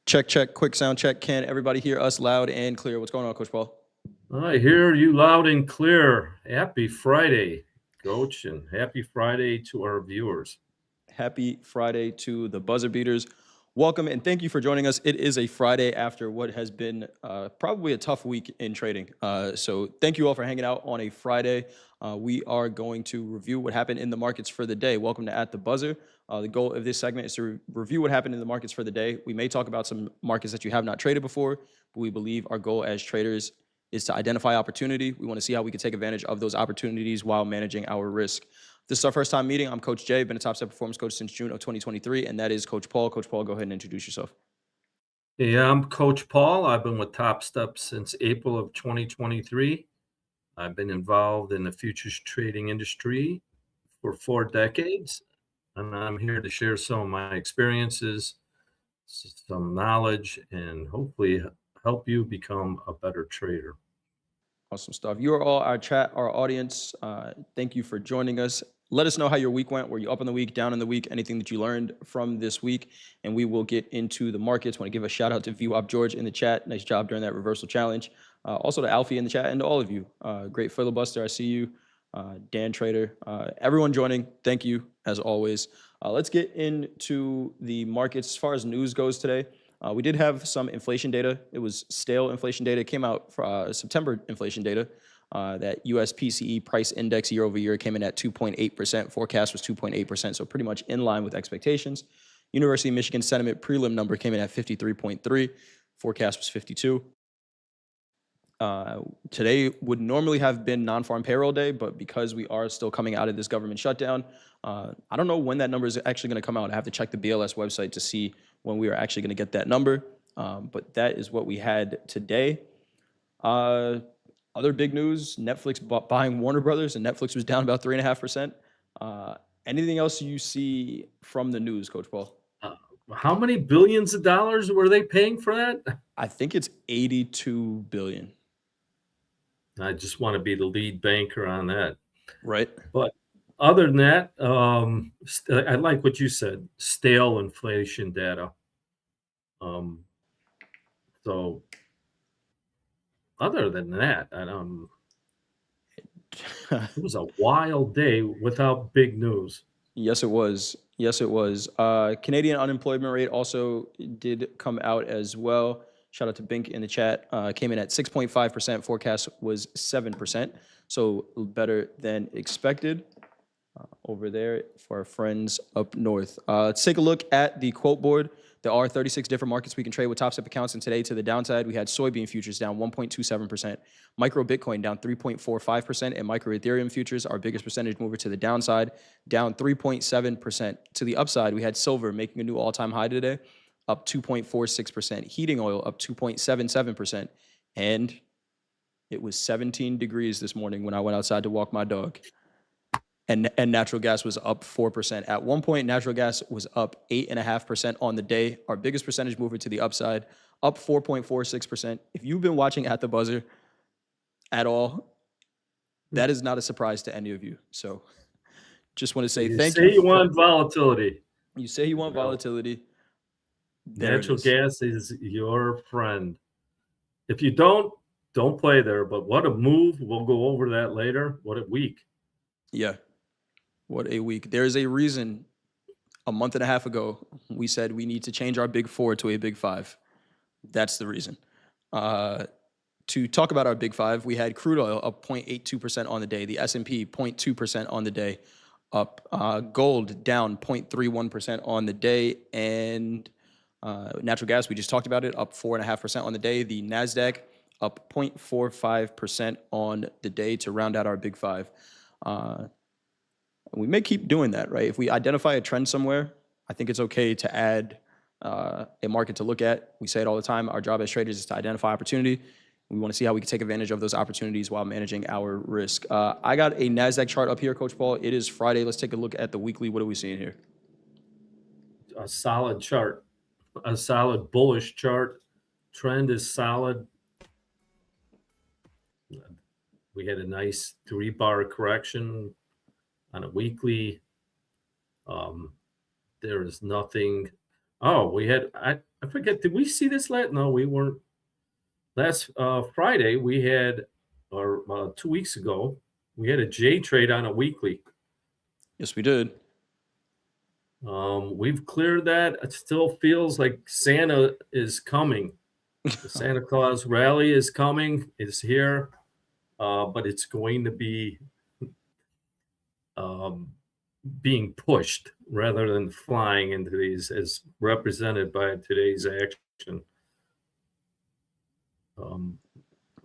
Check, check, quick sound check. Can everybody hear us loud and clear? What's going on, Coach Paul? I hear you loud and clear. Happy Friday, Coach, and happy Friday to our viewers. Happy Friday to the buzzer beaters. Welcome and thank you for joining us. It is a Friday after what has been probably a tough week in trading. So thank you all for hanging out on a Friday. We are going to review what happened in the markets for the day. Welcome to At the Buzzer. The goal of this segment is to review what happened in the markets for the day. We may talk about some markets that you have not traded before, but we believe our goal as traders is to identify opportunity. We want to see how we can take advantage of those opportunities while managing our risk. This is our first time meeting. I'm Coach Jay, been a Topstep performance coach since June of 2023, and that is Coach Paul. Coach Paul, go ahead and introduce yourself. Yeah, I'm Coach Paul. I've been with Topstep since April of 2023. I've been involved in the futures trading industry for 4 decades, and I'm here to share some of my experiences, some knowledge, and hopefully help you become a better trader. Awesome stuff. You are all our audience. Thank you for joining us. Let us know how your week went. Were you up in the week, down in the week, anything that you learned from this week? And we will get into the markets. Want to give a shout out to VWAP George in the chat. Nice job during that reversal challenge. Also to Alfie in the chat and to all of you. Great filibuster. I see you. Dan Trader. Everyone joining. Thank you as always. Let's get into the markets. As far as news goes today, we did have some inflation data. It was stale inflation data. It came out for September inflation data. That US PCE price index year over year came in at 2.8%. Forecast was 2.8%, so pretty much in line with expectations. University of Michigan sentiment prelim number came in at 53.3. Forecast was 52. Today would normally have been non-farm payroll day, but because we are still coming out of this government shutdown, I don't know when that number is actually going to come out. I have to check the BLS website to see when we are actually going to get that number. But that is what we had today. Other big news, Netflix buying Warner Brothers, and Netflix was down about 3.5%. Anything else you see from the news, Coach Paul? How many billions of dollars were they paying for that? I think it's 82 billion. I just want to be the lead banker on that. Right. But other than that, I like what you said, stale inflation data. So other than that, it was a wild day without big news. Yes, it was. Yes, it was. Canadian unemployment rate also did come out as well. Shout out to Bink in the chat. Came in at 6.5%. Forecast was 7%. So better than expected over there for our friends up north. Let's take a look at the quote board. There are 36 different markets we can trade with Topstep accounts, and today to the downside, we had soybean futures down 1.27%, micro Bitcoin down 3.45%, and micro Ethereum futures, our biggest percentage mover to the downside, down 3.7%. To the upside, we had silver making a new all-time high today, up 2.46%, heating oil up 2.77%, and it was 17 degrees this morning when I went outside to walk my dog. And natural gas was up 4%. At one point, natural gas was up 8.5% on the day. Our biggest percentage mover to the upside, up 4.46%. If you've been watching At the Buzzer at all, that is not a surprise to any of you. So just want to say thank you. You say you want volatility. You say you want volatility. Natural gas is your friend. If you don't play there. But what a move. We'll go over that later. What a week. Yeah. What a week. There's a reason a month and a half ago we said we need to change our big four to a big five. That's the reason. To talk about our big five, we had crude oil up 0.82% on the day, the S&P 0.2% on the day, up gold down 0.31% on the day, and natural gas, we just talked about it, up 4.5% on the day. The Nasdaq up 0.45% on the day to round out our big five. We may keep doing that, right? If we identify a trend somewhere, I think it's okay to add a market to look at. We say it all the time. Our job as traders is to identify opportunity. We want to see how we can take advantage of those opportunities while managing our risk. I got a NASDAQ chart up here, Coach Paul. It is Friday. Let's take a look at the weekly. What are we seeing here? A solid chart, a solid bullish chart. Trend is solid. We had a nice 3-bar correction on a weekly. There is nothing Oh, we had I forget, did we see this last? No, we weren't. Last Friday we had, or 2 weeks ago, we had a J trade on a weekly. Yes, we did. We've cleared that. It still feels like Santa is coming. The Santa Claus rally is coming, is here, but it's going to be um, being pushed rather than flying into these, as represented by today's action. Um,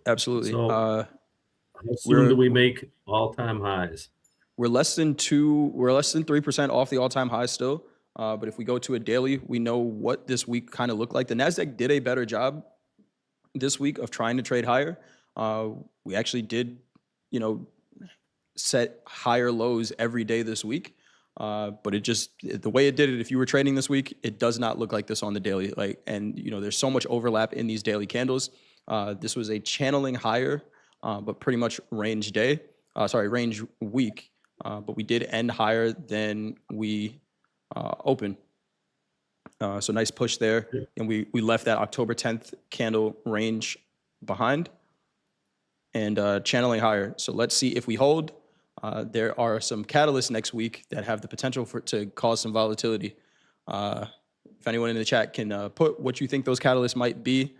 Absolutely. so, how soon We're do we make all-time highs? we're less than 3% off the all-time high still. But if we go to a daily, we know what this week kind of looked like. The Nasdaq did a better job this week of trying to trade higher. We actually did, you know, set higher lows every day this week. But it just the way it did it, if you were trading this week, it does not look like this on the daily. Like, and there's so much overlap in these daily candles. This was a channeling higher, but pretty much range day. Range week. But we did end higher than we opened. So nice push there, and we left that October 10th candle range behind and channeling higher. So let's see if we hold. There are some catalysts next week that have the potential to cause some volatility. If anyone in the chat can put what you think those catalysts might be,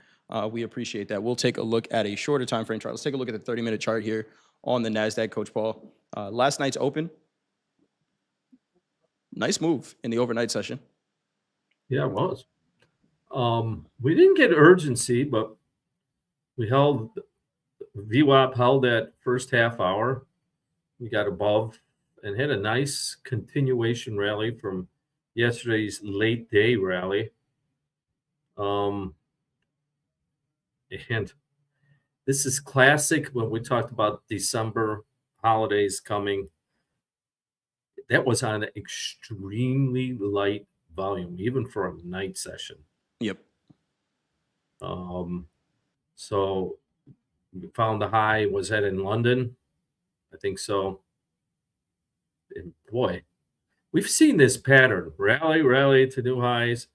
we appreciate that. We'll take a look at a shorter time frame chart. Let's take a look at the 30-minute chart here on the Nasdaq, Coach Paul. Last night's open, nice move in the overnight session. Yeah, it was. We didn't get urgency, but we held VWAP held that first half hour. We got above and had a nice continuation rally from yesterday's late day rally. And this is classic when we talked about December holidays coming. That was on an extremely light volume, even for a night session. Yep. So we found the high. Was that in London? I think so. And boy, we've seen this pattern: rally to new highs,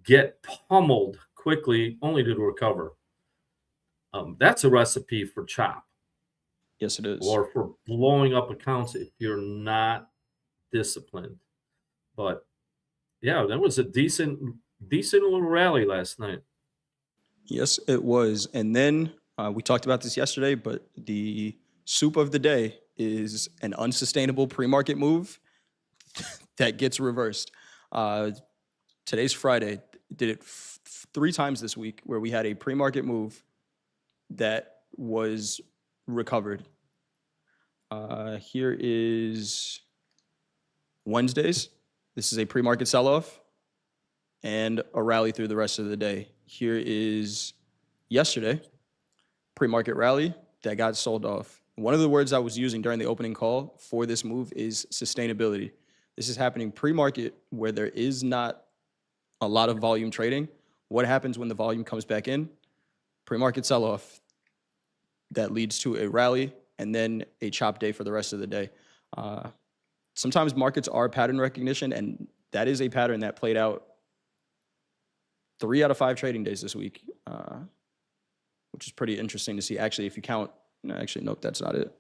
get pummeled quickly, only to recover. That's a recipe for chop. Yes, it is. Or for blowing up accounts if you're not disciplined. But yeah, that was a decent little rally last night. Yes, it was. And then we talked about this yesterday, but the soup of the day is an unsustainable pre-market move that gets reversed. Today's Friday. Did it 3 times this week where we had a pre-market move that was recovered. Here is Wednesdays. This is a pre-market sell-off and a rally through the rest of the day. Here is yesterday, pre-market rally that got sold off. One of the words I was using during the opening call for this move is sustainability. This is happening pre-market where there is not a lot of volume trading. What happens when the volume comes back in? Pre-market sell-off that leads to a rally and then a chop day for the rest of the day. Sometimes markets are pattern recognition, and that is a pattern that played out 3 out of 5 trading days this week, which is pretty interesting to see. Actually, if you count, nope, that's not it.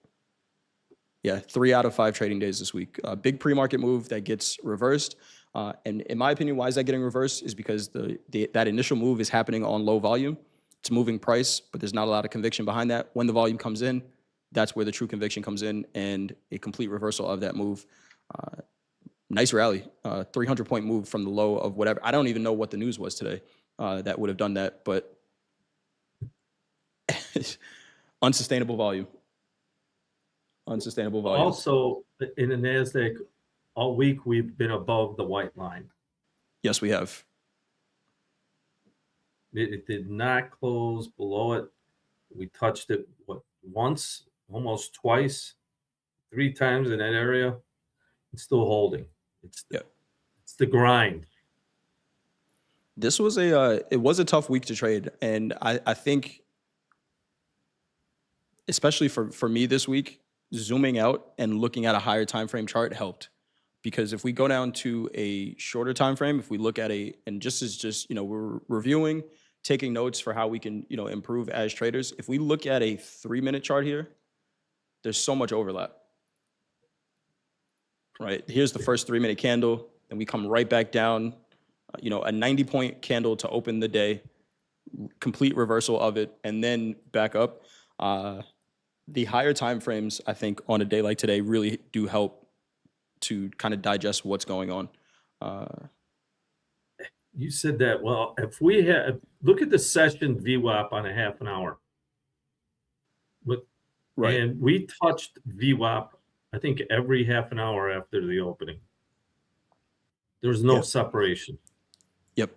Yeah, 3 out of 5 trading days this week. A big pre-market move that gets reversed. And in my opinion, why is that getting reversed? Is because that initial move is happening on low volume. It's moving price, but there's not a lot of conviction behind that. When the volume comes in, that's where the true conviction comes in, and a complete reversal of that move. Nice rally, 300-point move from the low of whatever. I don't even know what the news was today that would have done that, but unsustainable volume. Unsustainable volume. Also, in the Nasdaq, all week we've been above the white line. Yes, we have. It did not close below it. We touched it once, almost twice, 3 times in that area. It's still holding. It's the grind. This was it was a tough week to trade, and I think, especially for me this week, zooming out and looking at a higher time frame chart helped. because if we go down to a shorter time frame, if we look at and we're reviewing, taking notes for how we can, improve as traders. If we look at a 3-minute chart here, there's so much overlap, right? Here's the first 3-minute candle, and we come right back down, a 90-point candle to open the day, complete reversal of it, and then back up. The higher time frames, I think, on a day like today really do help to kind of digest what's going on. You said that. Well, if we had look at the session VWAP on a half an hour, Right. and we touched VWAP, I think every half an hour after the opening. There's no Yep. separation. Yep.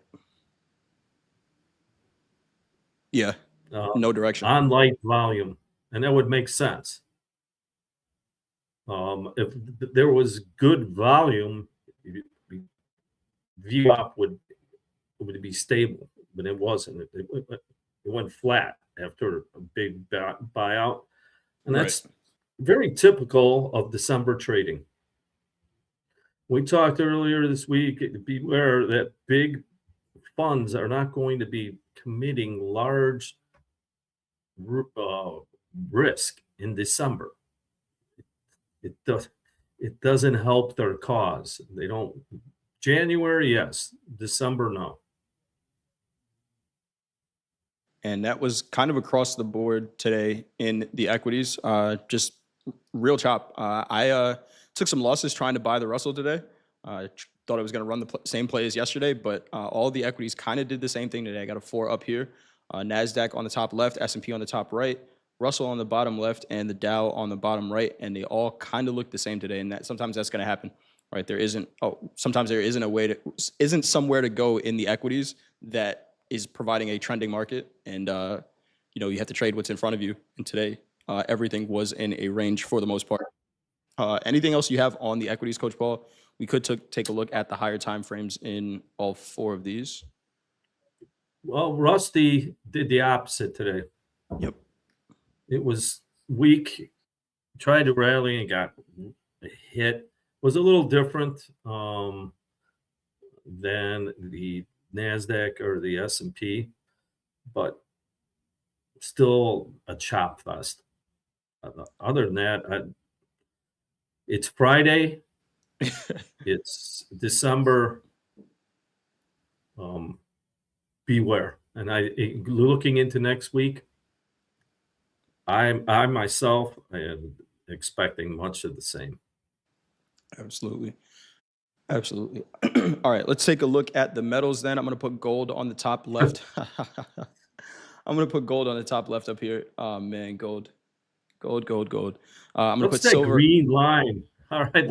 Yeah. No direction. On light volume, and that would make sense. If there was good volume, VWAP would be stable, but it wasn't. It went flat after a big buyout, and that's very typical of December trading. We talked earlier this week, beware that big funds are not going to be committing large risk in December. It doesn't help their cause. They don't. January, yes. December, no. And that was kind of across the board today in the equities. Just real chop. I took some losses trying to buy the Russell today. Thought I was going to run the same play as yesterday, but all the equities kind of did the same thing today. I got a 4 up here. Nasdaq on the top left, S&P on the top right, Russell on the bottom left, and the Dow on the bottom right, and they all kind of look the same today. And sometimes that's going to happen, right? Sometimes there isn't somewhere to go in the equities that is providing a trending market, and you have to trade what's in front of you. And today, everything was in a range for the most part. Anything else you have on the equities, Coach Paul? We could take a look at the higher time frames in all 4 of these. Well, Rusty did the opposite today. Yep. It was weak, tried to rally and got hit. Was a little different than the Nasdaq or the S&P, but still a chop fest. Other than that, it's Friday. It's December. Beware. And looking into next week, I myself am expecting much of the same. Absolutely. Absolutely. All right, let's take a look at the metals then. I'm going to put gold on the top left. I'm going to put gold on the top left up here. Oh, man, gold. I'm going to put silver. Green line. All right,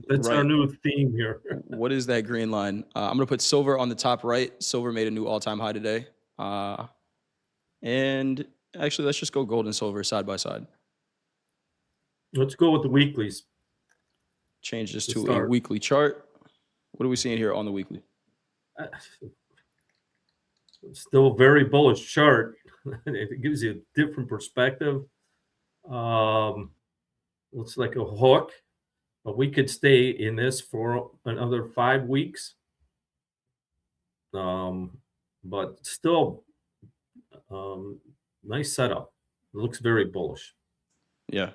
that's our new theme here. What is that green line? I'm going to put silver on the top right. Silver made a new all-time high today. And actually, let's just go gold and silver side by side. Let's go with the weeklies. Change this to a weekly chart. What are we seeing here on the weekly? Still a very bullish chart. It gives you a different perspective. Looks like a hook, but we could stay in this for another 5 weeks. But still, nice setup. It looks very bullish. Yeah.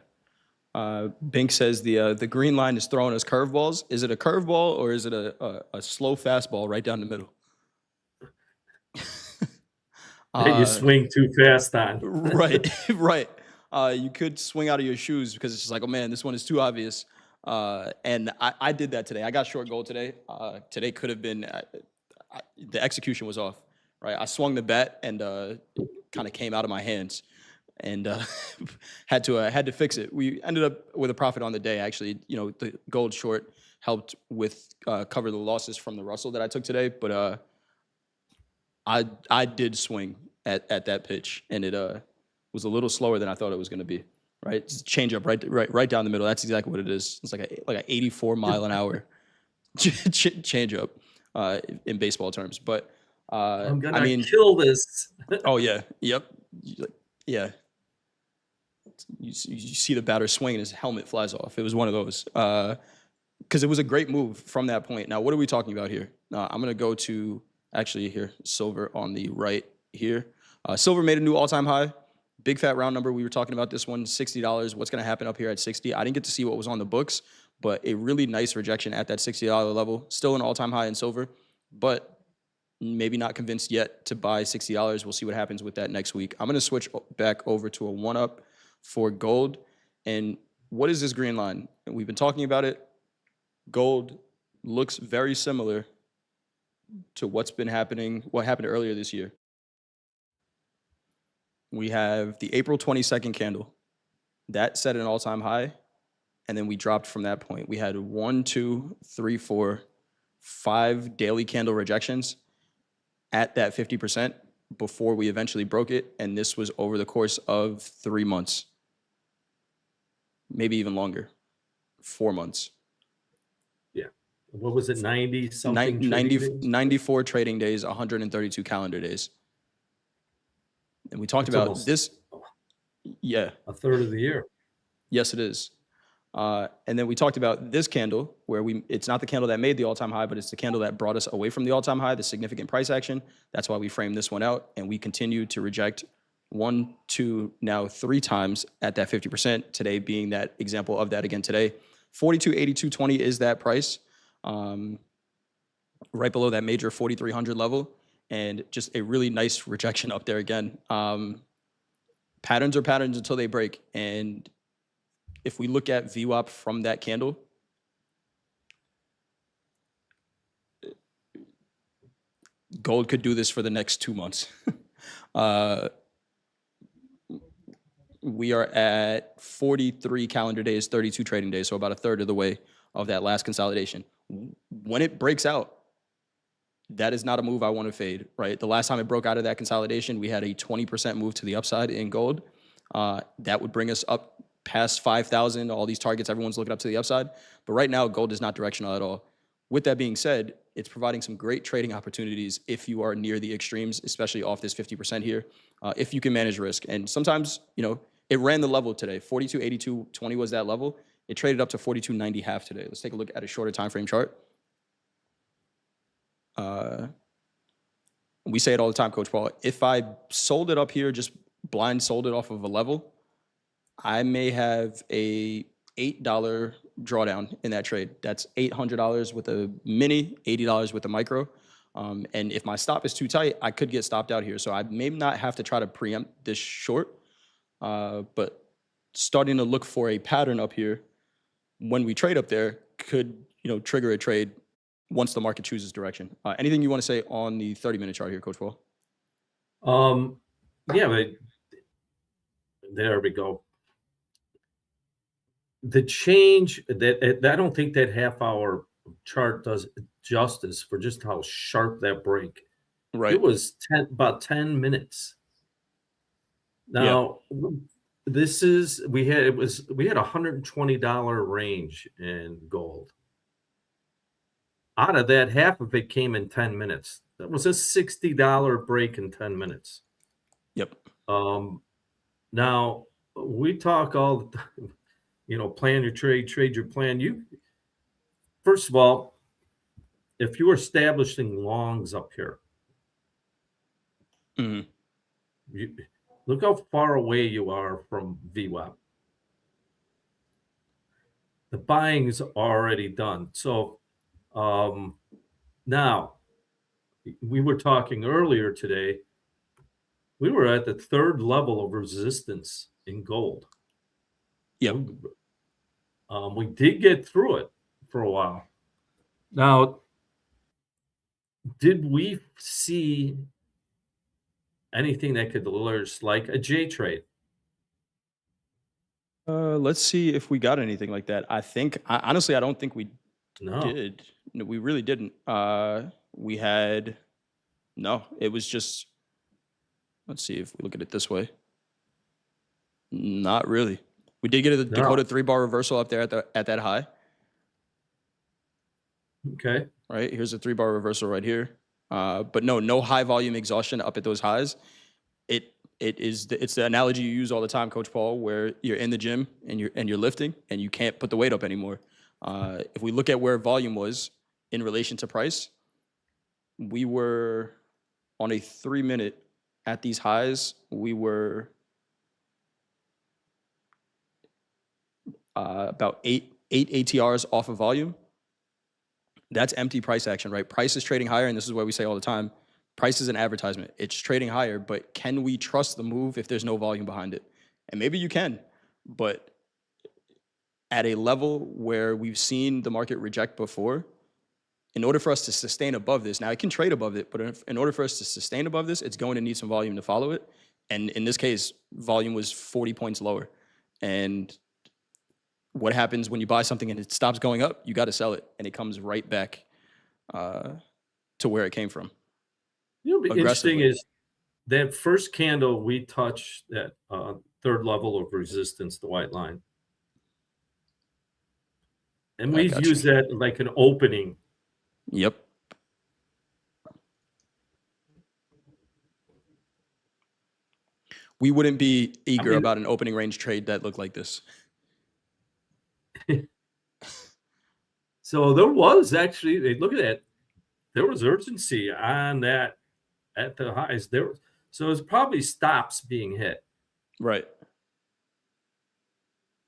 Bink says the green line is throwing us curveballs. Is it a curveball or is it a slow fastball right down the middle? You swing too fast on. Right. You could swing out of your shoes because it's just like, oh man, this one is too obvious. And I did that today. I got short gold today. Today could have been, the execution was off, right? I swung the bat and kind of came out of my hands. And had to fix it. We ended up with a profit on the day. Actually, the gold short helped with cover the losses from the Russell that I took today. But I did swing at that pitch, and it was a little slower than I thought it was going to be. Right, it's change up right down the middle. That's exactly what it is. It's like an 84 mile an hour change up in baseball terms. But I'm gonna kill this. Oh yeah, yep, yeah. You see the batter swing and his helmet flies off. It was one of those. because it was a great move from that point. Now, what are we talking about here? I'm going to go to actually here, silver on the right here. Silver made a new all-time high. Big fat round number. We were talking about this one, $60. What's going to happen up here at 60? I didn't get to see what was on the books, but a really nice rejection at that $60 level. Still an all-time high in silver, but maybe not convinced yet to buy $60. We'll see what happens with that next week. I'm going to switch back over to a one-up for gold. And what is this green line? And we've been talking about it. Gold looks very similar to what happened earlier this year. We have the April 22nd candle. That set an all-time high, and then we dropped from that point. We had 1, 2, 3, 4, 5 daily candle rejections at that 50% before we eventually broke it, and this was over the course of 3 months, maybe even longer, 4 months. Yeah. What was it, 90-something trading days? 94 trading days, 132 calendar days. And we talked about this. Yeah. A third of the year. Yes, it is. And then we talked about this candle where it's not the candle that made the all-time high, but it's the candle that brought us away from the all-time high, the significant price action. That's why we framed this one out, and we continue to reject 1, 2, now 3 times at that 50%, today being that example of that again today. 42.8220 is that price, right below that major 4,300 level, and just a really nice rejection up there again. Patterns are patterns until they break, and if we look at VWAP from that candle, gold could do this for the next 2 months. We are at 43 calendar days, 32 trading days, so about a third of the way of that last consolidation. When it breaks out, that is not a move I want to fade, right? The last time it broke out of that consolidation, we had a 20% move to the upside in gold. That would bring us up past 5,000, all these targets, everyone's looking up to the upside. But right now, gold is not directional at all. With that being said, it's providing some great trading opportunities if you are near the extremes, especially off this 50% here, if you can manage risk. And sometimes, it ran the level today. 42.8220 was that level. It traded up to 42.90 half today. Let's take a look at a shorter time frame chart. We say it all the time, Coach Paul. If I sold it up here, just blind sold it off of a level, I may have a $8 drawdown in that trade. That's $800 with a mini, $80 with a micro. And if my stop is too tight, I could get stopped out here. So I may not have to try to preempt this short, but starting to look for a pattern up here when we trade up there could, trigger a trade once the market chooses direction. Anything you want to say on the 30-minute chart here, Coach Paul? Yeah, but there we go. The change that I don't think that half-hour chart does justice for just how sharp that break. Right. It was about 10 minutes. Now, we had a $120 range in gold. Out of that, half of it came in 10 minutes. That was a $60 break in 10 minutes. Yep. Now, we talk all the time, plan your trade your plan. First of all, if you're establishing longs up here, look how far away you are from VWAP. The buying is already done. So now, we were talking earlier today, we were at the third level of resistance in gold. Yep. We did get through it for a while. Now, did we see anything that could alert like a J trade? Let's see if we got anything like that. Honestly, I don't think we did. No, we really didn't. It was just, let's see if we look at it this way. Not really. We did get a Dakota 3-bar reversal up there at that high. Okay. Right, here's a 3-bar reversal right here. But no high volume exhaustion up at those highs. It's the analogy you use all the time, Coach Paul, where you're in the gym and you're lifting and you can't put the weight up anymore. If we look at where volume was in relation to price, we were on a 3-minute at these highs. We were about eight ATRs off of volume. That's empty price action, right? Price is trading higher, and this is what we say all the time. Price is an advertisement. It's trading higher, but can we trust the move if there's no volume behind it? And maybe you can, but at a level where we've seen the market reject before, in order for us to sustain above this, now it can trade above it, but in order for us to sustain above this, it's going to need some volume to follow it. And in this case, volume was 40 points lower. And what happens when you buy something and it stops going up? You got to sell it, and it comes right back to where it came from. You know, interesting is that first candle we touched that third level of resistance, the white line, and we use that like an opening. Yep. We wouldn't be eager about an opening range trade that looked like this. So there was actually, look at that, there was urgency on that at the highs. So it's probably stops being hit. Right.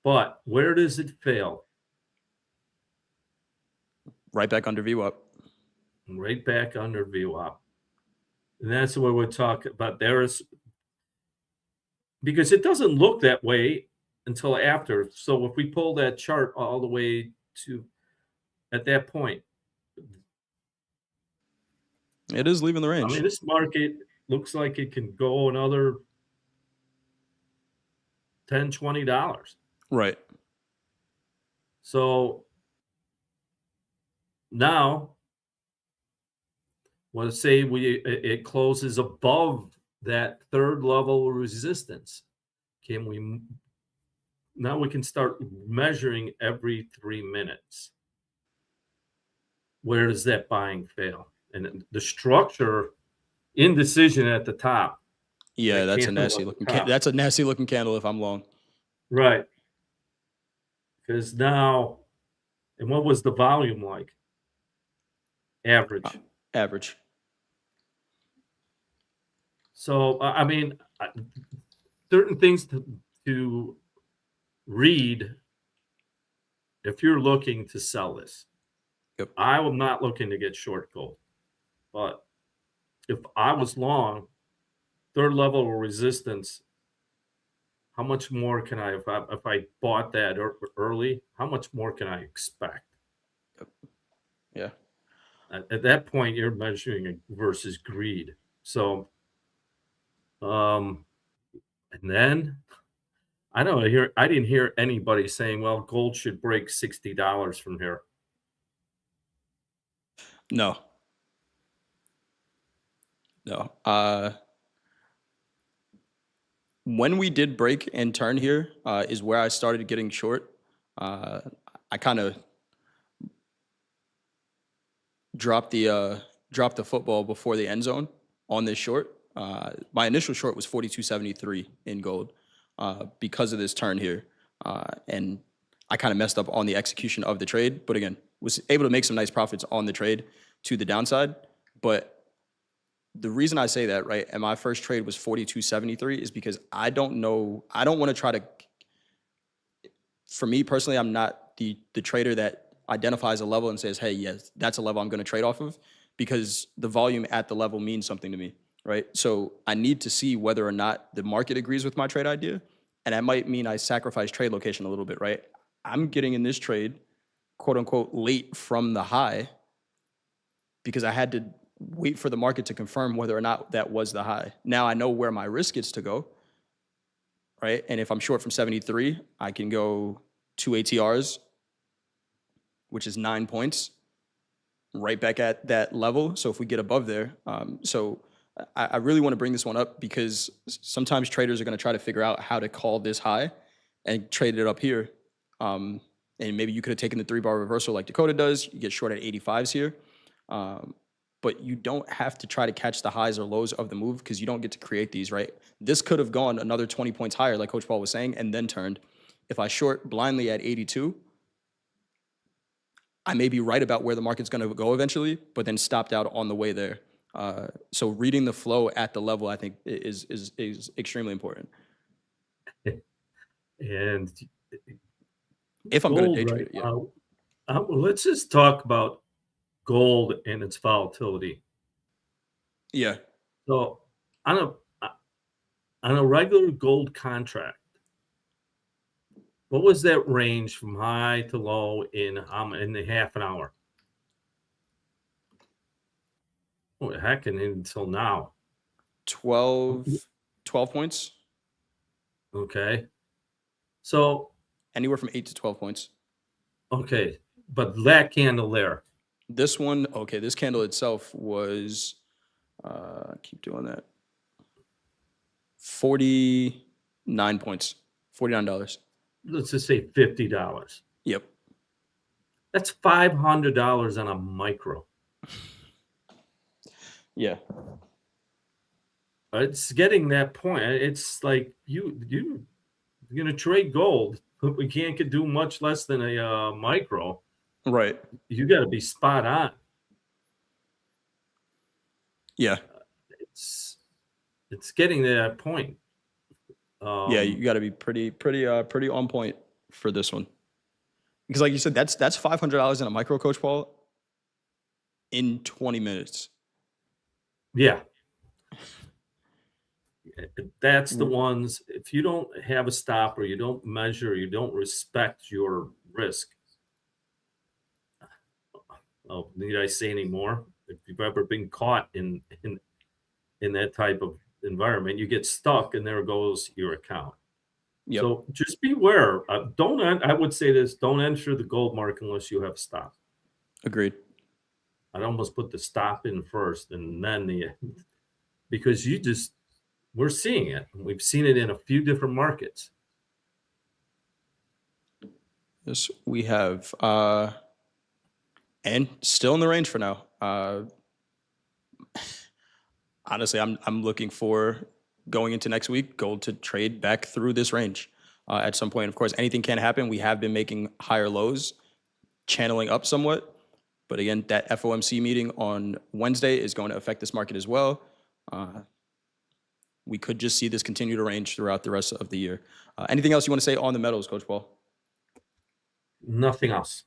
But where does it fail? Right back under VWAP. Right back under VWAP. And that's what we're talking about. Because it doesn't look that way until after. So if we pull that chart all the way to at that point, it is leaving the range. I mean, this market looks like it can go another $10, $20. Right. So now, let's say it closes above that third level of resistance. Now we can start measuring every 3 minutes. Where does that buying fail? And the structure indecision at the top. Yeah, that's a nasty looking. That's a nasty looking candle if I'm long. Right. Because now, and what was the volume like? Average. Average. So I mean, certain things to read if you're looking to sell this. Yep. I am not looking to get short gold, but if I was long, third level of resistance, how much more can I, if I bought that early, how much more can I expect? Yep. Yeah. At that point, you're measuring versus greed. So, and then I didn't hear anybody saying, well, gold should break $60 from here. No. When we did break and turn here is where I started getting short. I kind of dropped the football before the end zone on this short. My initial short was 42.73 in gold because of this turn here, and I kind of messed up on the execution of the trade. But again, was able to make some nice profits on the trade to the downside. But the reason I say that, right, and my first trade was 42.73 is because I don't want to try to, for me personally, I'm not the trader that identifies a level and says, hey, yes, that's a level I'm going to trade off of, because the volume at the level means something to me, right? So I need to see whether or not the market agrees with my trade idea, and that might mean I sacrifice trade location a little bit, right? I'm getting in this trade, quote unquote, late from the high because I had to wait for the market to confirm whether or not that was the high. Now I know where my risk is to go, right? And if I'm short from 73, I can go 2 ATRs, which is 9 points, right back at that level. So if we get above there, so I really want to bring this one up because sometimes traders are going to try to figure out how to call this high and trade it up here. And maybe you could have taken the 3-bar reversal like Dakota does. You get short at 85s here. But you don't have to try to catch the highs or lows of the move because you don't get to create these, right? This could have gone another 20 points higher, like Coach Paul was saying, and then turned. If I short blindly at 82, I may be right about where the market's going to go eventually, but then stopped out on the way there. So reading the flow at the level, I think, is extremely important And if I'm going to gold day right trade it. Yeah. now, let's just talk about gold and its volatility. Yeah. So on a on a regular gold contract, what was that range from high to low in the half an hour? Oh, heck, and until now. 12, 12 points, Okay. So, anywhere from 8 to 12 points. okay, but that candle there, This one, okay, this candle itself was, keep doing that, 49 points, $49. let's just say $50. Yep. That's $500 on a micro. Yeah. It's getting that point. It's like you're gonna trade gold, but we can't do much less than a micro. Right. You got to be spot on. Yeah. It's getting to that point. Yeah, you got to be pretty on point for this one. Because like you said, that's $500 in a micro, Coach Paul, in 20 minutes. Yeah. That's the ones, if you don't have a stop or you don't measure, you don't respect your risk. Oh, need I say any more? If you've ever been caught in that type of environment, you get stuck and there goes your account. Yep. So just beware. I would say this, don't enter the gold market unless you have a stop. Agreed. I'd almost put the stop in first and then because we're seeing it. We've seen it in a few different markets. Yes, we have. And still in the range for now. Honestly, I'm looking for going into next week, gold to trade back through this range at some point. Of course, anything can happen. We have been making higher lows, channeling up somewhat. But again, that FOMC meeting on Wednesday is going to affect this market as well. We could just see this continue to range throughout the rest of the year. Anything else you want to say on the metals, Coach Paul? Nothing else.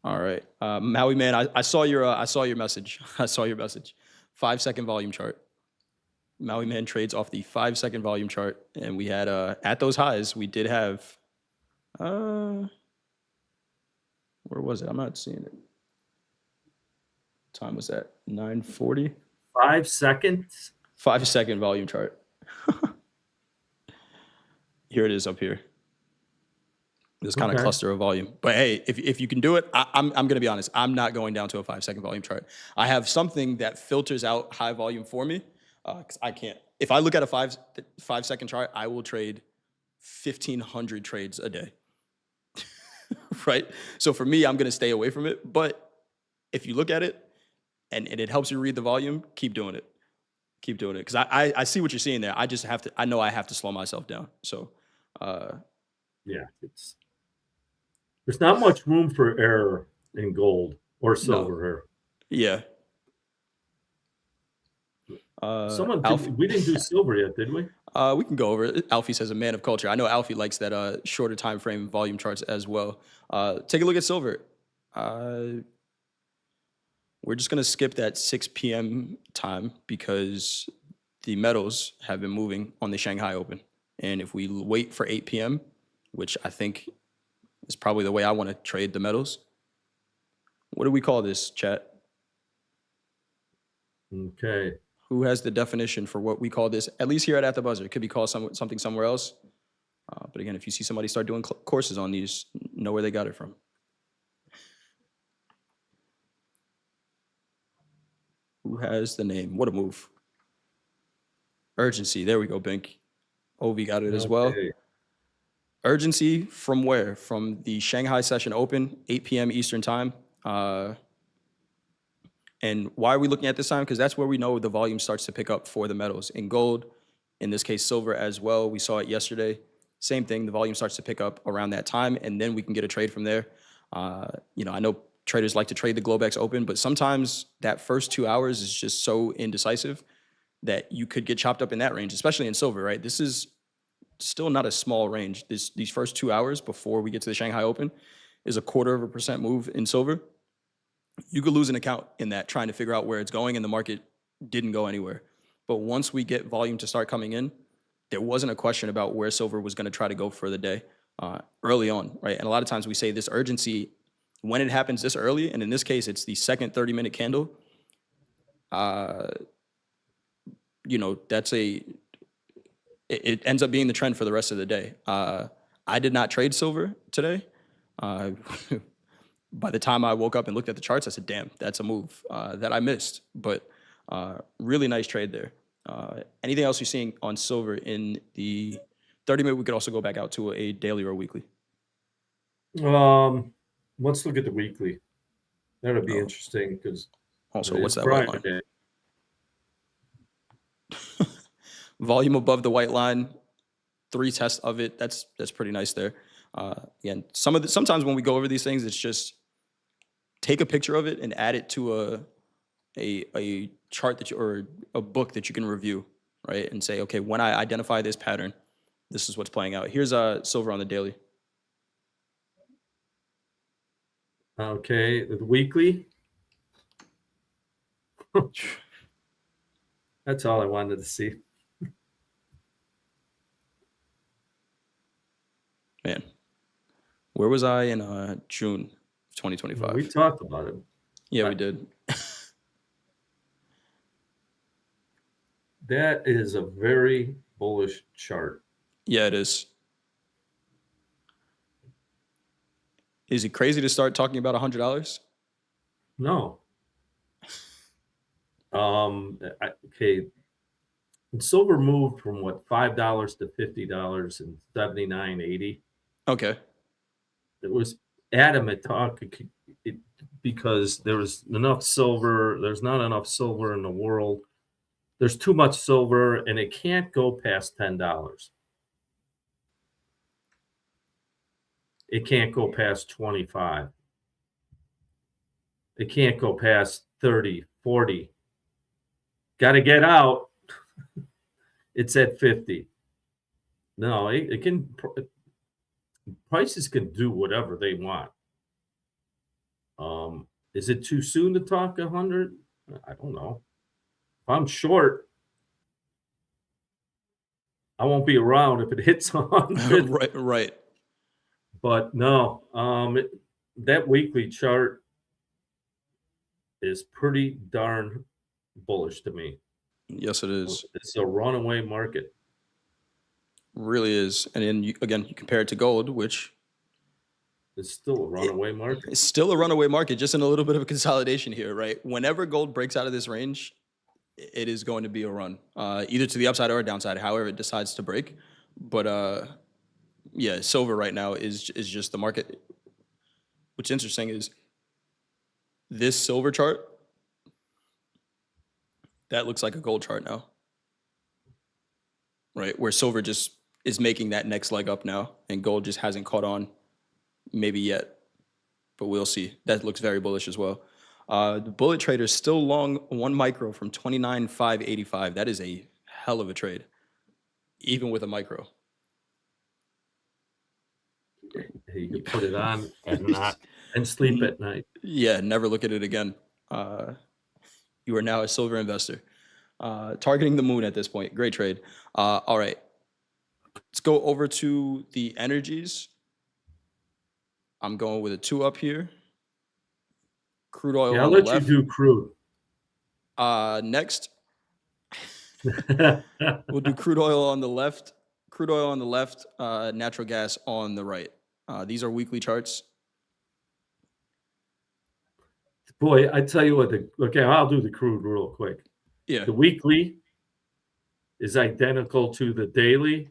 All right, Maui man, I saw your message. I saw your message. 5-second volume chart. Maui man trades off the 5-second volume chart, and we had at those highs we did have. Where was it? I'm not seeing it. Time was that 9:40. 5 seconds. 5-second volume chart. Here it is up here. This kind of cluster of volume. But hey, if you can do it, I'm going to be honest. I'm not going down to a 5-second volume chart. I have something that filters out high volume for me because I can't. If I look at a 5-second chart, I will trade 1,500 trades a day. Right? So for me, I'm going to stay away from it. But if you look at it and it helps you read the volume, keep doing it. Keep doing it. Because I see what you're seeing there. I know I have to slow myself down. So, yeah, there's not much room for error in gold or silver here. Yeah. We didn't do silver yet, did we? We can go over it. Alfie says a man of culture. I know Alfie likes that shorter time frame volume charts as well. Take a look at silver. We're just going to skip that 6 p.m. time because the metals have been moving on the Shanghai Open. And if we wait for 8 p.m., which I think is probably the way I want to trade the metals. What do we call this, chat? Okay. Who has the definition for what we call this? At least here at the Buzzer. It could be called something somewhere else. But again, if you see somebody start doing courses on these, know where they got it from. Who has the name? What a move. Urgency. There we go, Bink. Ovi got it as well. Urgency from where? From the Shanghai session open, 8 p.m. Eastern time. And why are we looking at this time? Because that's where we know the volume starts to pick up for the metals. In gold, in this case, silver as well. We saw it yesterday. Same thing. The volume starts to pick up around that time, and then we can get a trade from there. I know traders like to trade the Globex open, but sometimes that first 2 hours is just so indecisive that you could get chopped up in that range, especially in silver, right? This is still not a small range. These first 2 hours before we get to the Shanghai Open is a 0.25% move in silver. You could lose an account in that trying to figure out where it's going, and the market didn't go anywhere. But once we get volume to start coming in, there wasn't a question about where silver was going to try to go for the day early on, right? And a lot of times we say this urgency, when it happens this early, and in this case, it's the second 30-minute candle, it ends up being the trend for the rest of the day. I did not trade silver today. By the time I woke up and looked at the charts, I said, damn, that's a move that I missed. But really nice trade there. Anything else you're seeing on silver in the 30-minute? We could also go back out to a daily or a weekly. Let's look at the weekly. That'll be interesting because also, what's that white line? Volume above the white line, 3 tests of it. That's pretty nice there. Again, sometimes when we go over these things, it's just take a picture of it and add it to a chart or a book that you can review, right? And say, okay, when I identify this pattern, this is what's playing out. Here's silver on the daily. Okay, the weekly. That's all I wanted to see. Man, where was I in June 2025? We talked about it. Yeah, we did. That is a very bullish chart. Yeah, it is. Is it crazy to start talking about $100? No. Okay. And silver moved from what, $5 to $50 and $79.80. Okay. It was adamant talk because there was enough silver. There's not enough silver in the world. There's too much silver, and it can't go past $10. It can't go past 25. It can't go past 30, 40. Got to get out. It's at 50. No, it can. Prices can do whatever they want. Is it too soon to talk 100? I don't know. If I'm short, I won't be around if it hits 100. Right. But no, that weekly chart is pretty darn bullish to me. Yes, it is. It's a runaway market. Really is. And then, you compare it to gold, which is still a runaway market. It's still a runaway market, just in a little bit of a consolidation here, right? Whenever gold breaks out of this range, it is going to be a run, either to the upside or downside, however it decides to break. But yeah, silver right now is just the market. What's interesting is this silver chart, that looks like a gold chart now, right? Where silver just is making that next leg up now, and gold just hasn't caught on maybe yet, but we'll see. That looks very bullish as well. The bullet trader is still long 1 micro from 29,585. That is a hell of a trade, even with a micro. You can put it on and sleep at night. Yeah, never look at it again. You are now a silver investor. Targeting the moon at this point. Great trade. All right. Let's go over to the energies. I'm going with a 2 up here. Crude oil. Yeah, I'll let you do crude. Next, we'll do crude oil on the left. Crude oil on the left, natural gas on the right. These are weekly charts. Boy, I tell you what, okay, I'll do the crude real quick. Yeah. The weekly is identical to the daily.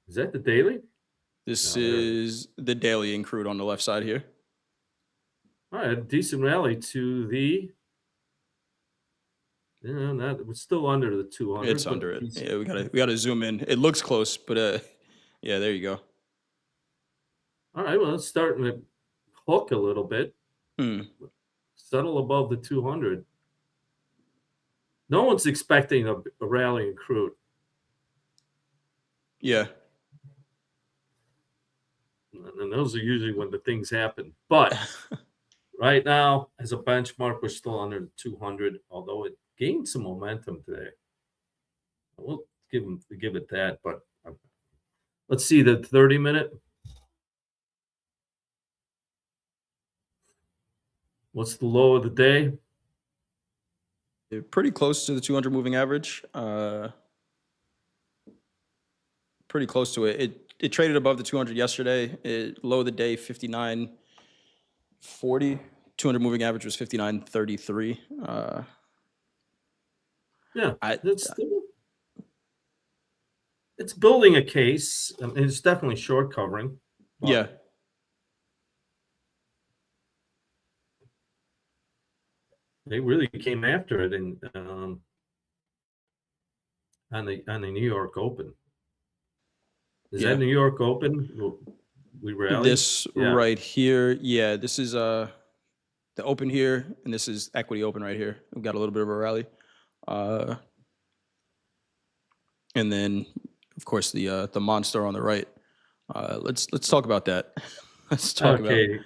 Is that the daily? This is the daily in crude on the left side here. All right, decent rally to the. Yeah, it's still under the 200. It's under it. Yeah, we gotta zoom in. It looks close, but yeah, there you go. All right, well, let's start with hook a little bit, Hmm. settle above the 200. No one's expecting a rally in crude. Yeah. And those are usually when the things happen. But right now, as a benchmark, we're still under the 200, although it gained some momentum today. We'll give it that. But let's see the 30-minute. What's the low of the day? They're pretty close to the 200 moving average. Pretty close to it. It traded above the 200 yesterday. Low of the day 59.40. 200 moving average was 59.33. Yeah, I it's building a case. I mean, it's definitely short covering. But yeah. they really came after it in on the New York Open. Is Yeah. that New York Open? We rallied. This Yeah. right here, yeah, this is the open here, and this is equity open right here. We've got a little bit of a rally. And then of course the monster on the right. Let's talk about that. Let's talk about Okay,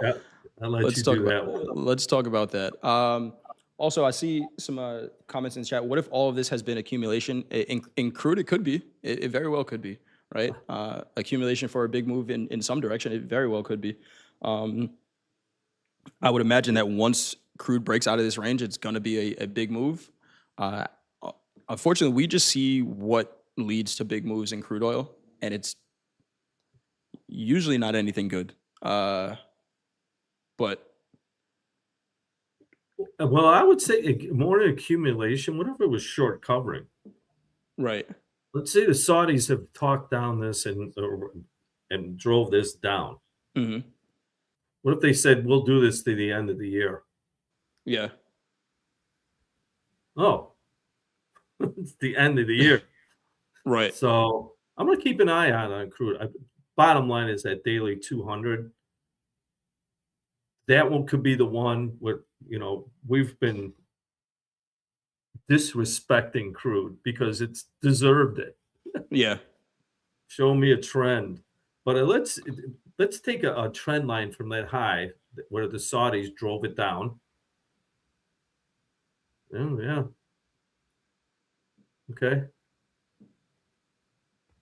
I'll let you do that one. let's talk about that. Also, I see some comments in the chat. What if all of this has been accumulation in crude? It could be. It very well could be, right? Accumulation for a big move in some direction. It very well could be. I would imagine that once crude breaks out of this range, it's going to be a big move. Unfortunately, we just see what leads to big moves in crude oil, and it's usually not anything good. But Well, I would say more accumulation. What if it was short covering? right, Let's say the Saudis have talked down this and drove this down. hmm What if they said we'll do this to the end of the year? yeah, Oh, it's the end of the year. right, So I'm going to keep an eye on crude. Bottom line is that daily 200. That one could be the one where we've been disrespecting crude because it's deserved it. yeah, Show me a trend. But let's take a trend line from that high where the Saudis drove it down. Oh, yeah. Okay.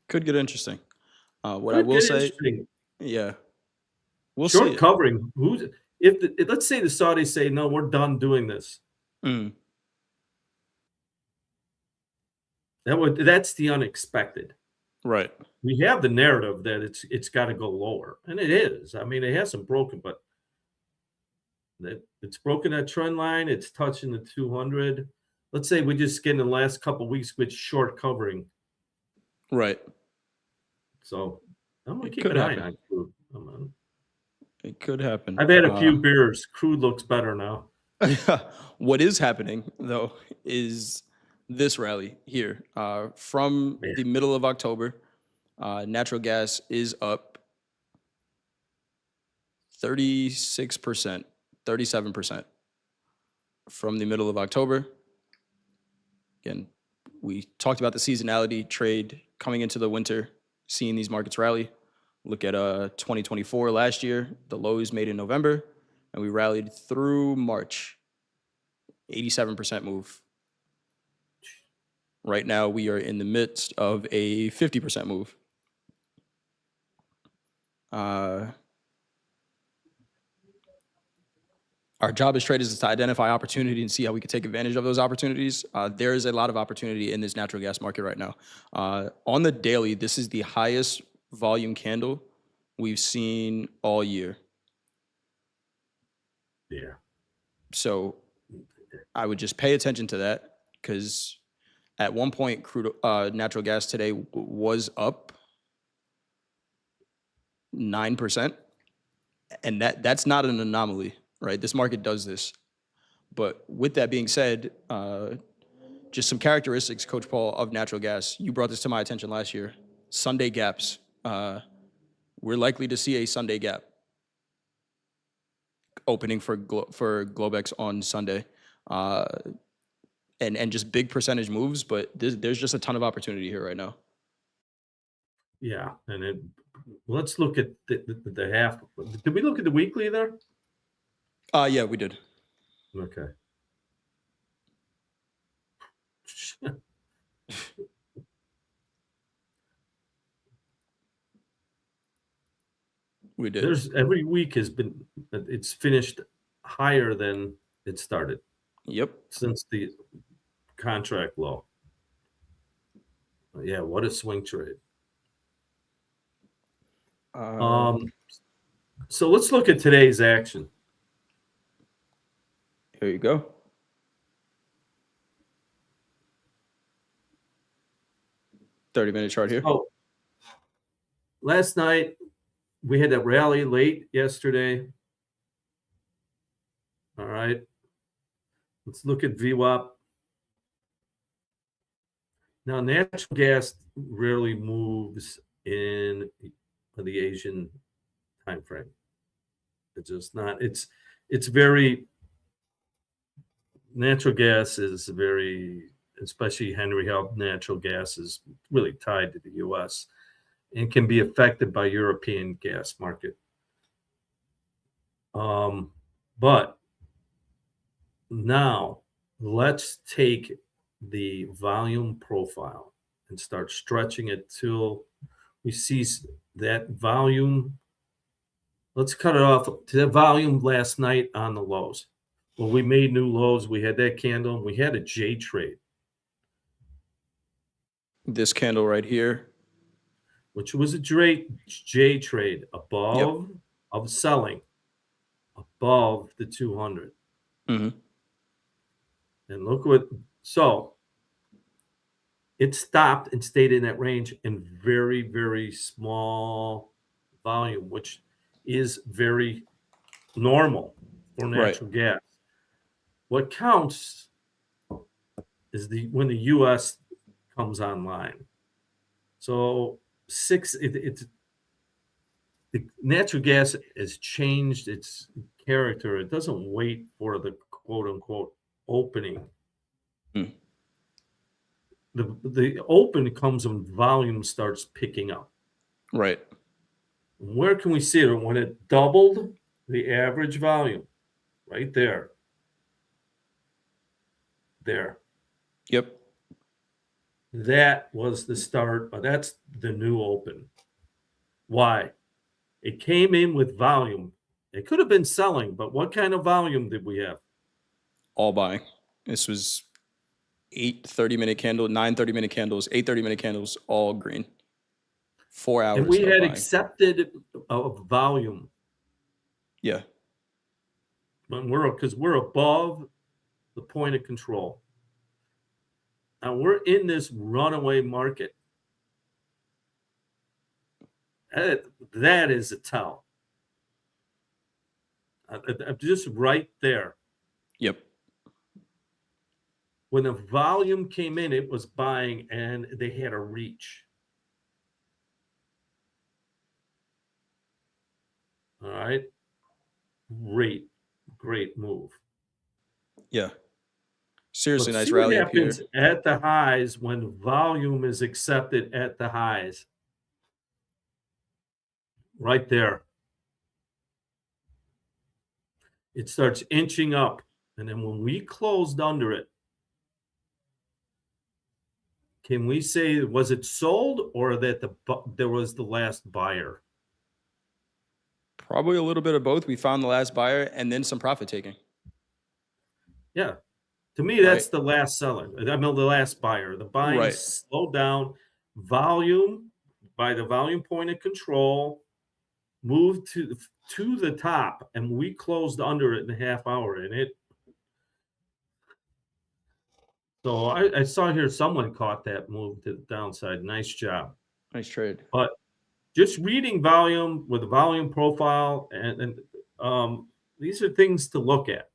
could get interesting. What I Could will get say, interesting. yeah, we'll see Short it. covering. If let's say the Saudis say no, we're done doing this. Mm, That's the unexpected. right, We have the narrative that it's got to go lower, and it is. I mean, it hasn't broken, but it's broken that trend line. It's touching the 200. Let's say we just get in the last couple of weeks with short covering. right. So I'm gonna It keep could an eye happen. on crude. It could happen. I've had a few beers. Crude looks better now. What is happening though is this rally here from Yeah. the middle of October. Natural gas is up 36%, 37% from the middle of October. Again, we talked about the seasonality trade coming into the winter, seeing these markets rally. Look at 2024 last year, the lows made in November, and we rallied through March. 87% move. Right now, we are in the midst of a 50% move. Our job as traders is to identify opportunity and see how we can take advantage of those opportunities. There is a lot of opportunity in this natural gas market right now. On the daily, this is the highest volume candle we've seen all year. Yeah. So I would just pay attention to that because at one point, natural gas today was up 9%, and that's not an anomaly, right? This market does this. But with that being said, just some characteristics, Coach Paul, of natural gas. You brought this to my attention last year. Sunday gaps. We're likely to see a Sunday gap. opening for Globex on Sunday, and just big percentage moves. But there's just a ton of opportunity here right now. Yeah, and let's look at the half. Did we look at the weekly there? Yeah, we did. Okay. We did. There's every week it's finished higher than it started Yep. since the contract low. Yeah, what a swing trade. So let's look at today's action. Here you go. $30-minute chart here. Oh, last night we had a rally late yesterday. All right. Let's look at VWAP. Now, natural gas rarely moves in the Asian time frame. It's just not. It's very. Natural gas is very, especially Henry Hub natural gas is really tied to the U.S. and can be affected by European gas market. But now let's take the volume profile and start stretching it till we see that volume. Let's cut it off to the volume last night on the lows. Well, we made new lows. We had that candle. We had a J trade. This candle right here, Which was a J trade above of selling above the 200. Mm-hmm. And look what, so it stopped and stayed in that range in very, very small volume, which is very normal for natural gas. What counts is when the U.S. comes online. So the natural gas has changed its character. It doesn't wait for the quote unquote opening. Mm. The open comes when volume starts picking up. Right. Where can we see it? When it doubled the average volume, right there. There. Yep. That was the start, but that's the new open. Why? It came in with volume. It could have been selling, but what kind of volume did we have? All buying. This was 8 30-minute candles, 9 30-minute candles, 8 30-minute candles, all green. 4 hours. And we had buying. accepted a volume. Yeah. Because we're above the point of control. Now we're in this runaway market. That is a tell. I'm just right there. Yep. When the volume came in, it was buying and they had a reach. All right. Great move. Yeah. Seriously, Let's nice see rally what up here. happens at the highs when volume is accepted at the highs. Right there. It starts inching up. And then when we closed under it, can we say, was it sold or that there was the last buyer? Probably a little bit of both. We found the last buyer and then some profit taking. Yeah. To me, that's the last seller. I mean, the last buyer. The buying slowed down. Volume, by the volume point of control, moved to the top, and we closed under it in a half hour. And it. So I saw here someone caught that move to the downside. Nice job. Nice trade. But just reading volume with a volume profile, and these are things to look at.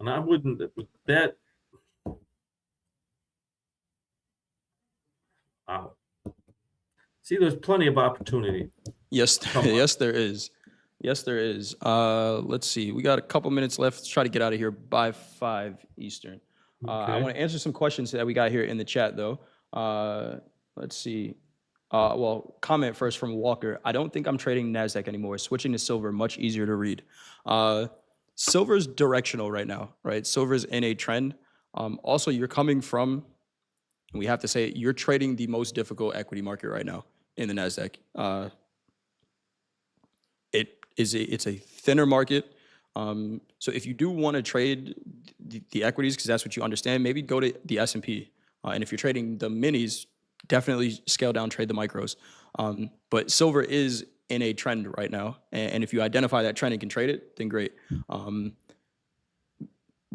And I wouldn't that. Wow. See, there's plenty of opportunity. Yes, yes, there is. Yes, there is. Let's see. We got a couple minutes left. Let's try to get out of here by 5 Eastern. I Okay. want to answer some questions that we got here in the chat, though. Let's see. Well, comment first from Walker. I don't think I'm trading Nasdaq anymore. Switching to silver, much easier to read. Silver's directional right now, right? Silver's in a trend. Also, you're coming from, and we have to say, you're trading the most difficult equity market right now in the Nasdaq. It's a thinner market. So if you do want to trade the equities, because that's what you understand, maybe go to the S&P. And if you're trading the minis, definitely scale down, trade the micros. But silver is in a trend right now. And if you identify that trend and can trade it, then great.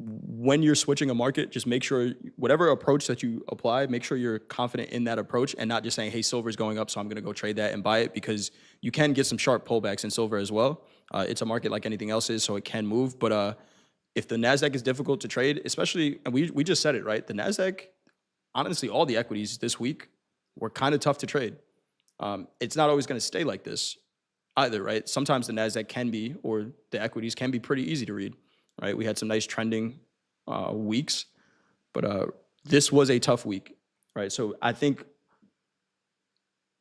When you're switching a market, just make sure whatever approach that you apply, make sure you're confident in that approach and not just saying, hey, silver is going up, so I'm going to go trade that and buy it, because you can get some sharp pullbacks in silver as well. It's a market like anything else is, so it can move. But if the Nasdaq is difficult to trade, especially, and we just said it, right? The Nasdaq, honestly, all the equities this week were kind of tough to trade. It's not always going to stay like this either, right? Sometimes the Nasdaq can be, or the equities can be pretty easy to read, right? We had some nice trending weeks, but this was a tough week, right? So I think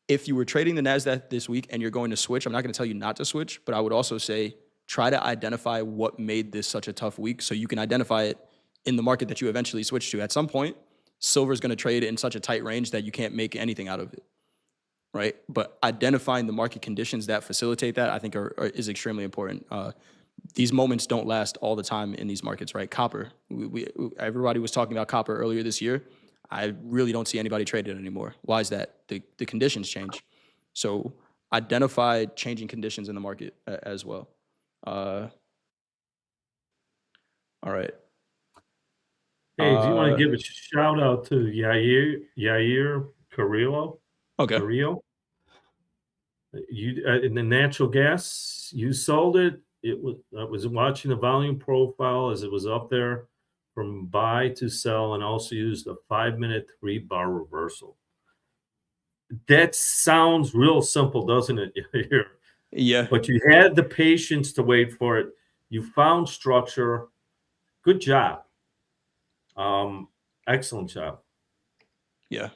if you were trading the Nasdaq this week and you're going to switch, I'm not going to tell you not to switch, but I would also say try to identify what made this such a tough week, so you can identify it in the market that you eventually switch to. At some point, silver is going to trade in such a tight range that you can't make anything out of it, right? But identifying the market conditions that facilitate that, I think, is extremely important. These moments don't last all the time in these markets, right? Copper, everybody was talking about copper earlier this year. I really don't see anybody trade it anymore. Why is that? The conditions change. So identify changing conditions in the market as well. All right. Hey, do you want to give a shout out to Yair Carrillo? Okay. Carrillo? You in the natural gas, you sold it. I was watching the volume profile as it was up there from buy to sell, and also used a 5-minute 3-bar reversal. That sounds real simple, doesn't it? Yeah. But you had the patience to wait for it. You found structure. Good job. Excellent job. Yeah.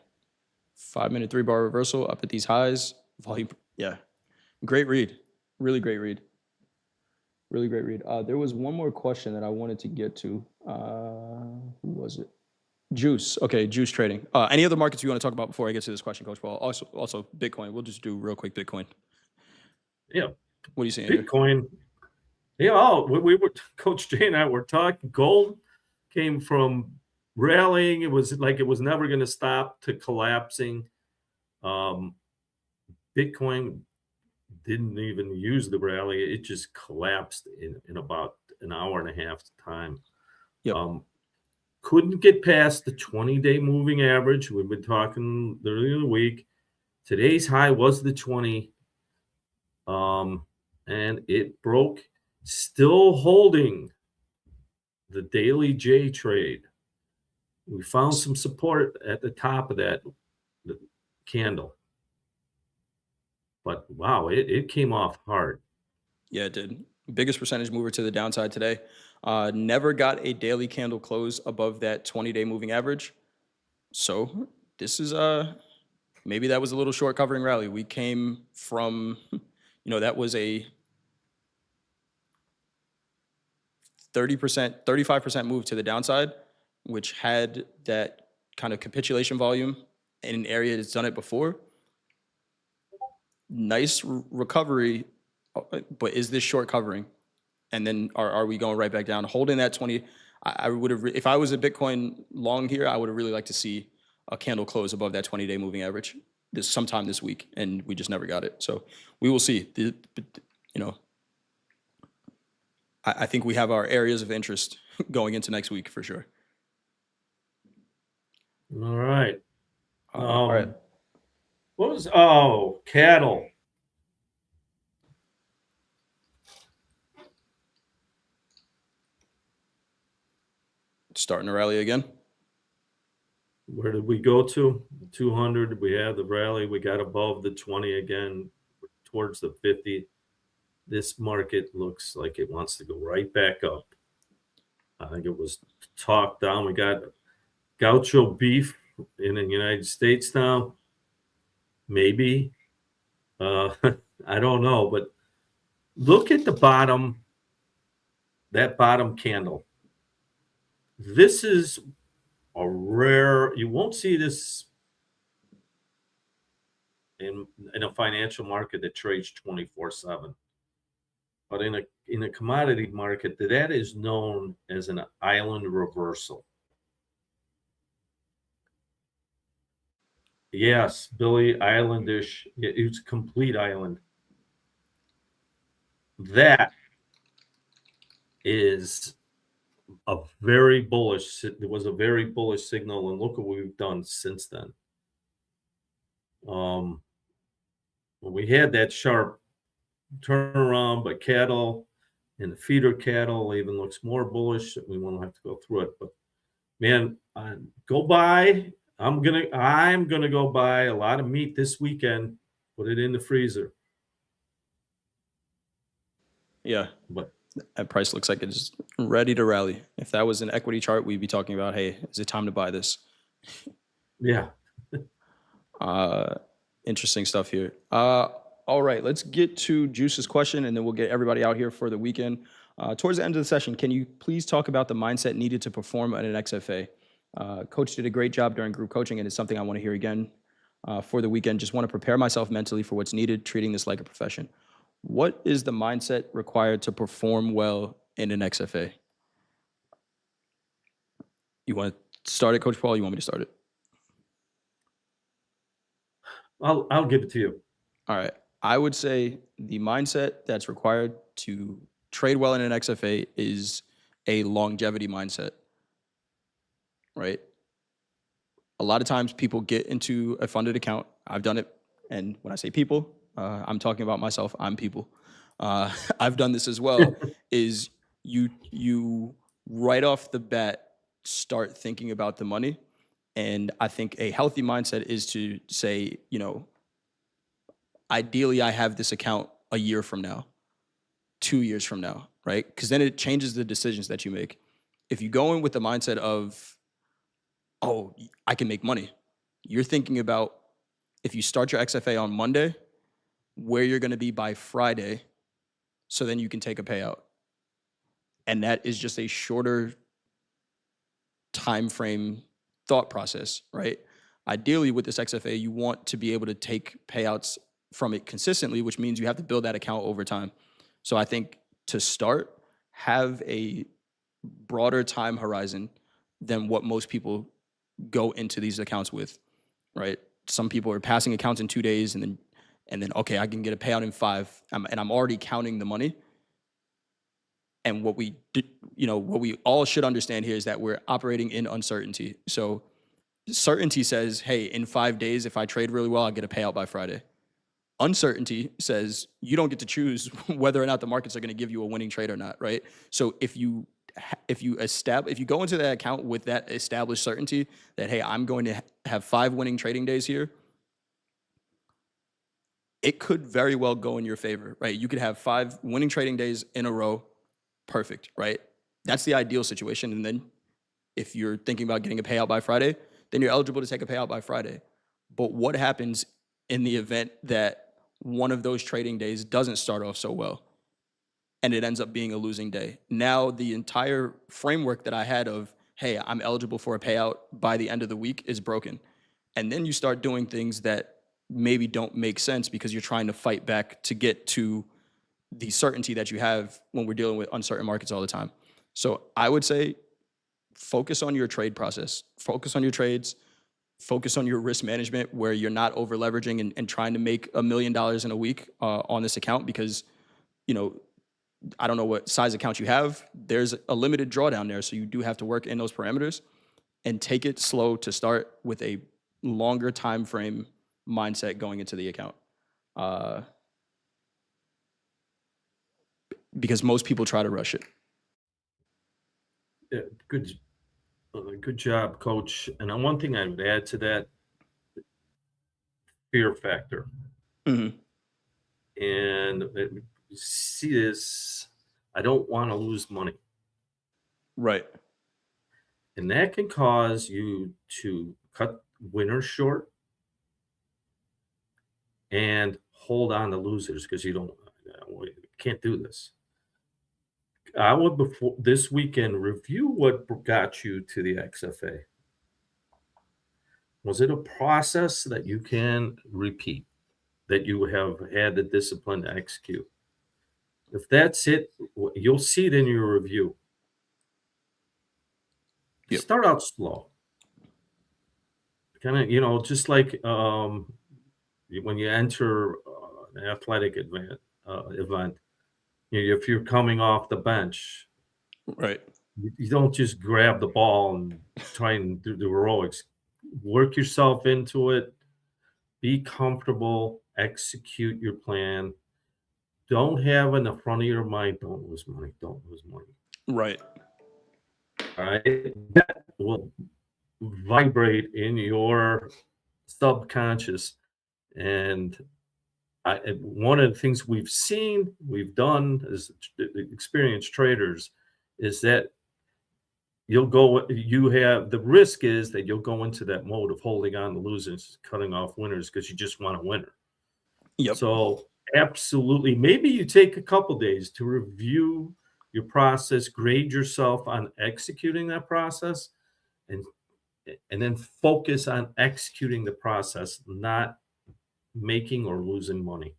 5-minute 3-bar reversal up at these highs. Volume. Yeah. Great read. Really great read. Really great read. There was one more question that I wanted to get to. Who was it? Juice. Okay, Juice trading. Any other markets you want to talk about before I get to this question, Coach Paul? Also Bitcoin. We'll just do real quick Bitcoin. Yeah. What are you seeing here? Bitcoin. Yeah, we were, Coach Jay and I were talking. Gold came from rallying. It was like it was never going to stop to collapsing. Bitcoin didn't even use the rally. It just collapsed in about an hour and a half time. Yep. Couldn't get past the 20-day moving average. We've been talking earlier in the week. Today's high was the 20. And it broke, still holding the daily J trade. We found some support at the top of that candle. But wow, it came off hard. Yeah, it did. Biggest percentage mover to the downside today. Never got a daily candle close above that 20-day moving average. So this is maybe that was a little short covering rally. We came from, that was a 30%, 35% move to the downside, which had that kind of capitulation volume in an area that's done it before. Nice recovery, but is this short covering? And then are we going right back down? Holding that 20, I would have, if I was a Bitcoin long here, I would have really liked to see a candle close above that 20-day moving average sometime this week, and we just never got it. So we will see. I think we have our areas of interest going into next week for sure. All right. All right. What was cattle? Starting to rally again. Where did we go to? 200. We had the rally. We got above the 20 again, towards the 50. this market looks like it wants to go right back up. I think it was talked down. We got gaucho beef in the United States now. Maybe. I don't know, but look at the bottom, that bottom candle. This is a rare, you won't see this in a financial market that trades 24/7. But in a commodity market, that is known as an island reversal. Yes, Billy Islandish. It's a complete island. That is a very bullish. It was a very bullish signal, and look what we've done since then. When we had that sharp turnaround, but cattle and the feeder cattle even looks more bullish. We won't have to go through it, but man, go buy. I'm gonna go buy a lot of meat this weekend. Put it in the freezer. Yeah, But that price looks like it's ready to rally. If that was an equity chart, we'd be talking about, hey, is it time to buy this? yeah, Interesting stuff here. All right, let's get to Juice's question, and then we'll get everybody out here for the weekend. Towards the end of the session, can you please talk about the mindset needed to perform at an XFA? Coach did a great job during group coaching, and it's something I want to hear again for the weekend. Just want to prepare myself mentally for what's needed, treating this like a profession. What is the mindset required to perform well in an XFA? You want to start it, Coach Paul? Or you want me to start it? I'll give it to you. All right. I would say the mindset that's required to trade well in an XFA is a longevity mindset, right? A lot of times people get into a funded account. I've done it. And when I say people, I'm talking about myself. I'm people. I've done this as well, is you right off the bat start thinking about the money. And I think a healthy mindset is to say, ideally I have this account a year from now, 2 years from now, right? Because then it changes the decisions that you make. If you go in with the mindset of, oh, I can make money, you're thinking about if you start your XFA on Monday, where you're going to be by Friday, so then you can take a payout. And that is just a shorter time frame thought process, right? Ideally, with this XFA, you want to be able to take payouts from it consistently, which means you have to build that account over time. So I think to start, have a broader time horizon than what most people go into these accounts with, right? Some people are passing accounts in 2 days and then okay, I can get a payout in 5, and I'm already counting the money. And what we all should understand here is that we're operating in uncertainty. So certainty says, hey, in 5 days, if I trade really well, I'll get a payout by Friday. Uncertainty says you don't get to choose whether or not the markets are going to give you a winning trade or not, right? So if you go into that account with that established certainty that, hey, I'm going to have 5 winning trading days here, it could very well go in your favor, right? You could have 5 winning trading days in a row. Perfect, right? That's the ideal situation. And then if you're thinking about getting a payout by Friday, then you're eligible to take a payout by Friday. But what happens in the event that one of those trading days doesn't start off so well and it ends up being a losing day? Now the entire framework that I had of, hey, I'm eligible for a payout by the end of the week is broken. And then you start doing things that maybe don't make sense because you're trying to fight back to get to the certainty that you have when we're dealing with uncertain markets all the time. So I would say focus on your trade process, focus on your trades, focus on your risk management where you're not over leveraging and trying to make $1 million in a week on this account because, I don't know what size account you have. There's a limited drawdown there. So you do have to work in those parameters and take it slow to start with a longer time frame mindset going into the account. Because most people try to rush it. Yeah, good job, Coach. And one thing I would add to that, fear factor. Mm-hmm. And see this, I don't want to lose money. Right. And that can cause you to cut winners short and hold on to losers because you don't, we can't do this. I would, before this weekend, review what got you to the XFA. Was it a process that you can repeat, that you have had the discipline to execute? If that's it, you'll see it in your review. Yep. Start out slow. Kind of, just like when you enter an athletic event, if you're coming off the bench, Right. you don't just grab the ball and try and do the heroics. Work yourself into it. Be comfortable. Execute your plan. Don't have in the front of your mind, don't lose money. Don't lose money. Right. All right. That will vibrate in your subconscious. And one of the things we've done as experienced traders is that the risk is that you'll go into that mode of holding on to losers, cutting off winners because you just want a winner. Yep. So absolutely, maybe you take a couple days to review your process, grade yourself on executing that process, and then focus on executing the process, not making or losing money.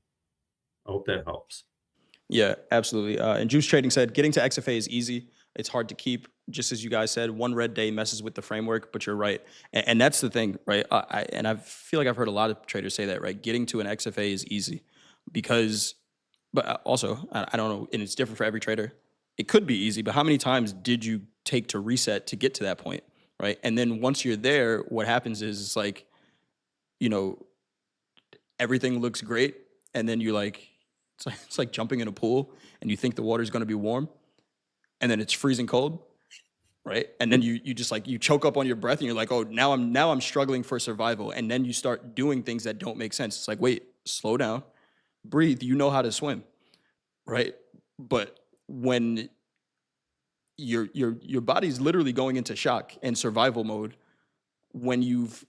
I hope that helps. Yeah, absolutely. And Juice Trading said, getting to XFA is easy. It's hard to keep. Just as you guys said, one red day messes with the framework, but you're right. And that's the thing, right? I feel like I've heard a lot of traders say that, right? Getting to an XFA is easy because, but also, I don't know, and it's different for every trader. It could be easy, but how many times did you take to reset to get to that point, right? And then once you're there, what happens is it's like, everything looks great, and then you're like, it's like jumping in a pool and you think the water's going to be warm and then it's freezing cold, right? And then you just like you choke up on your breath and you're like, oh, now I'm struggling for survival. And then you start doing things that don't make sense. It's like, wait, slow down, breathe. You know how to swim, right? But when your body's literally going into shock and survival mode, when you've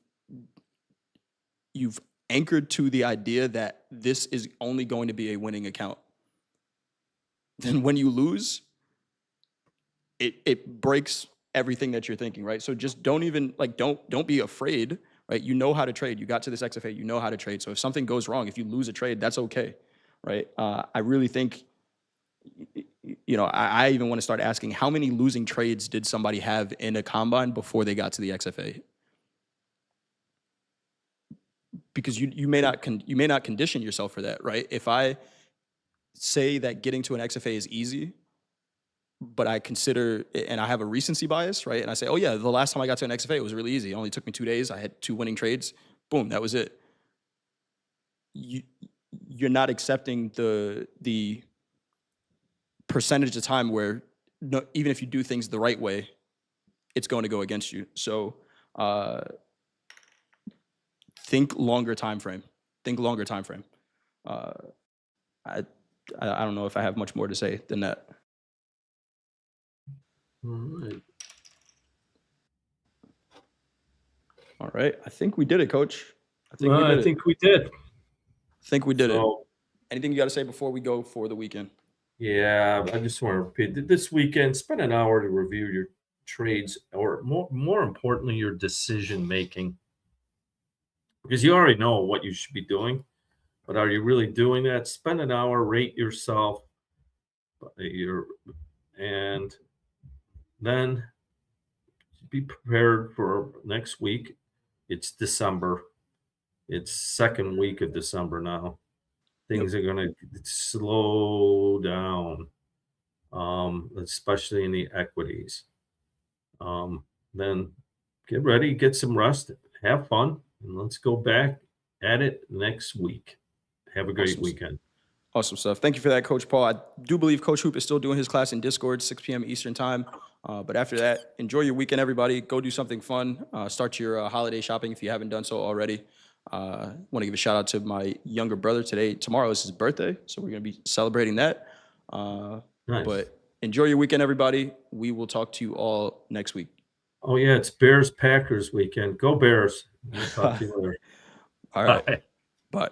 anchored to the idea that this is only going to be a winning account, then when you lose, it breaks everything that you're thinking, right? So just don't be afraid, right? You know how to trade. You got to this XFA, you know how to trade. So if something goes wrong, if you lose a trade, that's okay, right? I really think, I even want to start asking how many losing trades did somebody have in a combine before they got to the XFA? Because you may not condition yourself for that, right? If I say that getting to an XFA is easy, but I consider, and I have a recency bias, right? And I say, oh yeah, the last time I got to an XFA, it was really easy. It only took me 2 days. I had 2 winning trades. Boom, that was it. You're not accepting the percentage of time where even if you do things the right way, it's going to go against you. So think longer time frame. Think longer time frame. I don't know if I have much more to say than that. All right. I think we did it, Coach. I think we did. I think we did it. Anything you got to say before we go for the weekend? Yeah, I just want to repeat this weekend. Spend an hour to review your trades, or more importantly, your decision making, because you already know what you should be doing, but are you really doing that? Spend an hour, rate yourself, and then be prepared for next week. It's December. It's second week of December now. Things are going to slow down, especially in the equities. Then get ready, get some rest, have fun, and let's go back at it next week. Have a great weekend. Awesome stuff. Thank you for that, Coach Paul. I do believe Coach Hoop is still doing his class in Discord, 6 p.m. Eastern time. But after that, enjoy your weekend, everybody. Go do something fun. Start your holiday shopping if you haven't done so already. Want to give a shout out to my younger brother today. Tomorrow is his birthday, so we're going to be celebrating that. Nice. But enjoy your weekend, everybody. We will talk to you all next week. Oh yeah, it's Bears Packers weekend. Go Bears. We'll talk to you later. All right. Bye. Bye.